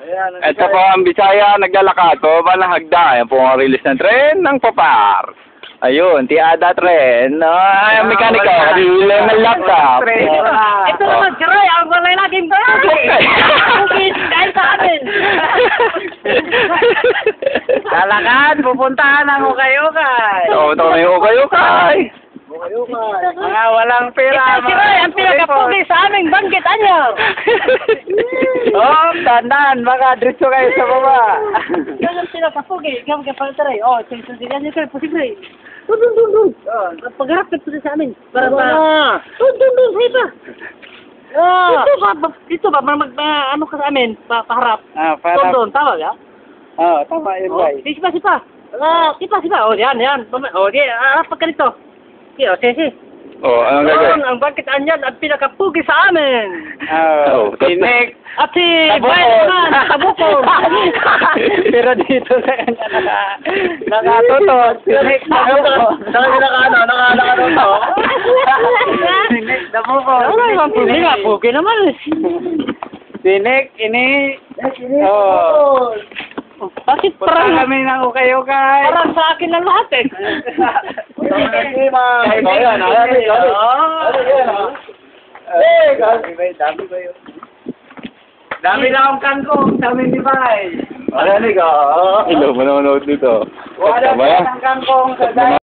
Ito po ang Bisaya, naglalakad po ba ng hagda. Ayan po ang release ng tren ng Papar. Ayun, Tiada Tren. Ay, ang mekaniko, bilang ng laptop. Ito naman, Jiroy, ang walay laging bahay. Bukis, kahit sa amin. Lalakad, pupuntahan ang ukay-ukay. Oo, ito kami ukay-ukay. Mga walang pera. Ito, Jiroy, ang pinakapugi sa aming banggit, anyo. Oh, tandaan, baka diretso kayo sa baba. Yan ang pinakapugi, ikaw kapalitaray. Oh, sinsigan niyo kayo, posible. Dun. Pagharap ka sa amin. Para ba? Dun, hay ba? Dito ba, ano ka sa amin, paharap. Para. Doon, tawag ha? Tama yun, boy. Sipa. Sipa. Oh, yan. Oh, di, harap ka dito. Sige. Oo, anong gagawin? Ang bangkit anyan at pinakapugi sa amin. Tinik. At si Bayan naman, Kabukong. Pero dito sa kanya nakatutot. Tinik na buko. Nakatutot. Tinik na buko. Pugi naman. Tinik, ini. Oh. Bakit Punta parang kami ng ukay-ukay. parang sa akin ang lahat eh. Dami lang ang kangkong, dami ni Bay. Hello, manonood dito. Wala ang kangkong sa